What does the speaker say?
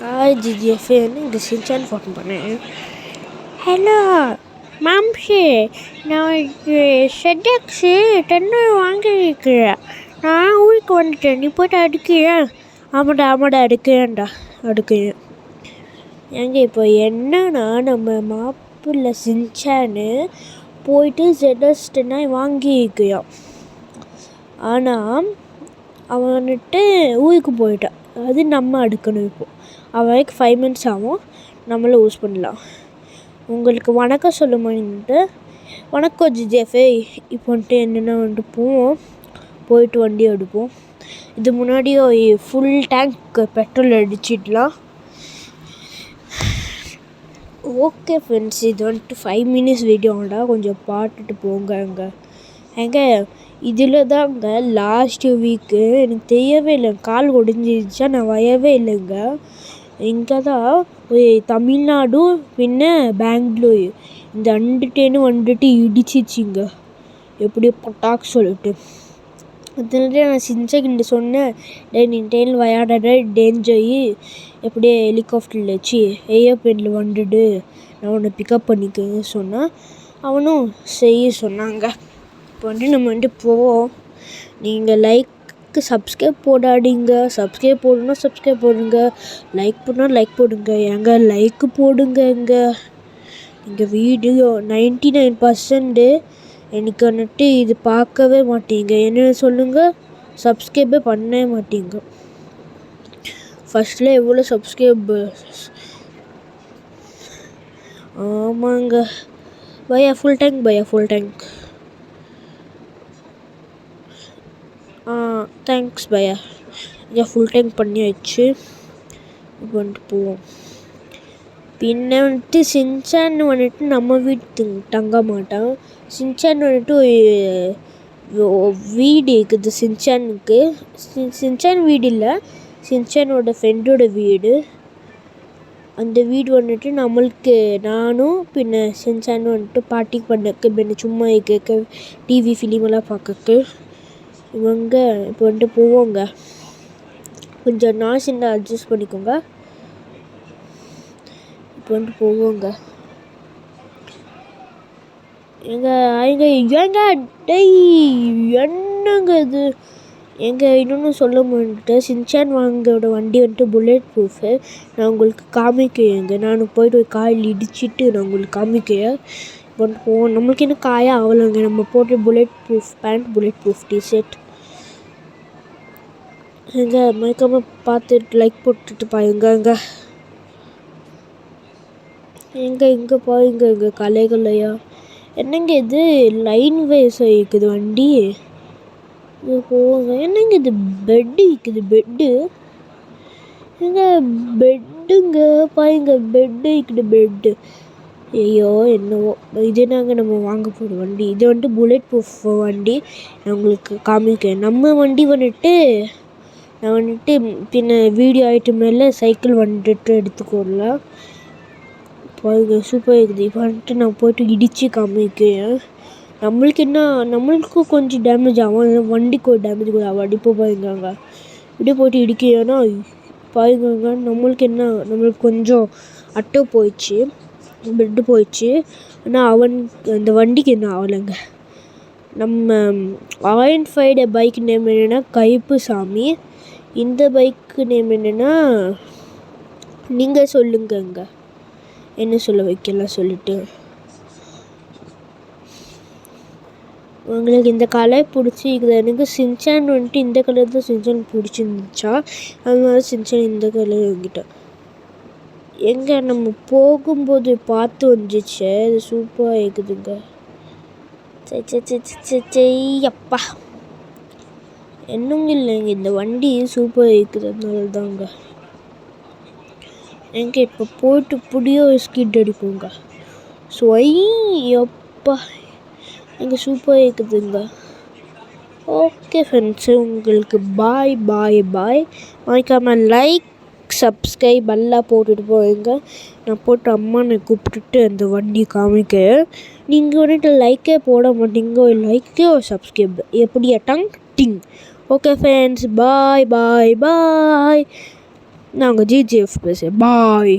Hi ஜிஜிஎஃப்னு இங்கே Shinchan phone பண்ணேன். Hello மாம்ஷி, நான் செட்டக்ஸு 10 வாங்கியிருக்கிறேன். நான் ஊருக்கு வந்துட்டேன். நீ போய்ட்டு அடுக்கியா? ஆமாடா அடுக்கிறேன். ஏங்க இப்போ என்னன்னா, நம்ம மாப்பிள்ளை சின்சானு போயிட்டு ZS 10 வாங்கியிருக்கிறான். ஆனால் அவன் வந்துட்டு ஊருக்கு போயிட்டான். அது நம்ம அடுக்கணும். இப்போது அவனுக்கு 5 minutes ஆகும். நம்மளும் யூஸ் பண்ணலாம். உங்களுக்கு வணக்கம் சொல்லுமான்ட்டு வணக்கம் ஜிஜிஎஃப்ஏ. இப்போ வந்துட்டு என்னென்னா போயிட்டு வண்டி எடுப்போம். இது முன்னாடியே ஃபுல் டேங்க் பெட்ரோல் அடிச்சிடலாம். ஓகே ஃப்ரெண்ட்ஸ், இது வந்துட்டு 5 minutes வீடியோடா, கொஞ்சம் பார்த்துட்டு போங்க. ஏங்க இதில் தாங்க லாஸ்ட்டு வீக்கு எனக்கு தெரியவே இல்லை, கால் ஒடிஞ்சிருச்சா நான் வரவே இல்லைங்க. இங்கே தான் தமிழ்நாடு பின்ன பெங்களூர் இந்த 2 வந்துட்டு இடிச்சிச்சிங்க, எப்படியோ பட்டாக்கு சொல்லிட்டு. அதனால நான் சின்சான்கிட்ட சொன்னேன், நீ ட்ரெயினில் விளையாடாத, டேஞ்சர், எப்படியே ஹெலிகாப்டரில் வச்சு ஏரோப்ளேனில் வந்துடு, நான் உன்னை பிக்கப் பண்ணிக்கிறேன்னு சொன்னேன். அவனும் செய்ய சொன்னாங்க. இப்போ வந்துட்டு நம்ம வந்துட்டு போவோம். நீங்கள் சப்ஸ்கிரைப் போடாதீங்க. சப்ஸ்கிரைப் போடுங்க. லைக் பண்ணால் லைக் போடுங்க. ஏங்க லைக் போடுங்க. எங்கள் வீடியோ 99% எனக்கு வந்துட்டு இது பார்க்கவே மாட்டீங்க. என்ன சொல்லுங்கள், சப்ஸ்கிரைபே பண்ணவே மாட்டீங்க. ஃபஸ்ட்டில் எவ்வளோ சப்ஸ்கிரைபர்ஸ்? ஆமாங்க பையா, ஃபுல் டேங்க். தேங்க்ஸ் பையா. இங்கே ஃபுல் டேங்க் பண்ணி வச்சு இப்போ வந்துட்டு போவோம். பின்ன வந்துட்டு சின்சான் வந்துட்டு நம்ம வீட்டு தங்க மாட்டான். சின்சான் வந்துட்டு வீடு இருக்குது சின்சானுக்கு. சின்சான் வீடு இல்லை, சின்சானோட ஃப்ரெண்டோட வீடு. அந்த வீடு வந்துட்டு நம்மளுக்கு நானும் பின்ன சின்சான் வந்துட்டு பார்ட்டி பண்ணக்கு, பின்ன சும்மா கேட்க டிவி ஃபிலிமெல்லாம் பார்க்கக்கு. இவங்க இப்போ வந்துட்டு போவோங்க. கொஞ்சம் நாய்ஸ் இருந்தால் அட்ஜஸ்ட் பண்ணிக்கோங்க. இப்போ வந்துட்டு போவோங்க. ஏங்க டேய், என்னங்க இது? இன்னொன்று சொல்ல மாட்டேன். சின்சான் வாங்கோட வண்டி வந்துட்டு புல்லட் ப்ரூஃபு. நான் உங்களுக்கு காமிக்கிறேங்க. நான் போய்ட்டு ஒரு காயில் இடிச்சிட்டு நான் உங்களுக்கு காமிக்கிறேன். இப்போ வந்துட்டு போவோம். நம்மளுக்கு இன்னும் காயாக ஆகலைங்க. நம்ம போட்டு bulletproof pant, bulletproof t-shirt. மயக்காமல் பார்த்துட்டு லைக் போட்டுட்டு பாருங்க. இங்கே பாருங்க கலைகளையா. என்னங்க இது லைன் வேஸ் இருக்குது வண்டி. இது போங்க. என்னங்க இது பெட்டு இருக்குது, எங்க பெட்டுங்க பாருங்க, பெட்டு. ஐயோ என்னவோ, இது நாங்கள் நம்ம வாங்க போகிற வண்டி. இது வந்துட்டு புல்லட் ப்ரூஃப் வண்டி. நான் உங்களுக்கு காமிக்கிறேன். நம்ம வண்டி வந்துட்டு நான் வந்துட்டு பின்ன வீடியோ ஆகிட்டு மேலே சைக்கிள் வந்துட்டு எடுத்துக்கொள்ளலாம். பாருங்க சூப்பராக இருக்குது. இப்போ வந்துட்டு நான் போய்ட்டு இடித்து காமிக்கிறேன். நம்மளுக்கும் கொஞ்சம் டேமேஜ் ஆகும், வண்டிக்கு ஒரு டேமேஜ் கூட ஆகும். இப்போ பாருங்க, இப்படியே போய்ட்டு இடிக்கிறேன்னா பாருங்க, நம்மளுக்கு கொஞ்சம் அட்டை போயிடுச்சு, பெட்டு போயிடுச்சு. ஆனால் அந்த வண்டிக்கு என்ன ஆகலைங்க. நம்ம R15 பைக் நேம் என்னென்னா கைப்பு சாமி. இந்த பைக்கு நேம் என்னென்னா நீங்கள் சொல்லுங்கங்க, என்ன சொல்ல வைக்கலாம் சொல்லிட்டு. உங்களுக்கு இந்த கலர் பிடிச்சிருக்குது. எனக்கு சின்சான் வந்துட்டு இந்த கலர் தான் சின்சான் பிடிச்சிருந்துச்சா, அதனால சின்சான் இந்த கலர் வாங்கிட்டேன். எங்கே நம்ம போகும்போது பார்த்து வந்துச்சு, அது சூப்பராக இருக்குதுங்க. அப்பா என்னங்க இல்லைங்க, இந்த வண்டி சூப்பராக இருக்குது, அதனால தாங்க. எங்கே இப்போ போய்ட்டு புடியோ ஸ்கிட் அடிப்போங்க. அப்பா எங்கே சூப்பராக இருக்குதுங்க. ஓகே ஃப்ரெண்ட்ஸு, உங்களுக்கு பாய். மறக்காமல் லைக், சப்ஸ்கிரைப் எல்லாம் போட்டுட்டு போவீங்க. நான் போட்டு அம்மானை கூப்பிட்டுட்டு அந்த வண்டி காமிக்க. நீங்கள் வந்துட்டு லைக்கே போட மாட்டீங்க. ஒரு லைக்கே ஒரு சப்ஸ்கிரைப் எப்படியா டிங். ஓகே ஃப்ரெண்ட்ஸ், பாய். நான் உங்கள் ஜிஜிஎஃப் பேசுகிறேன். பாய்.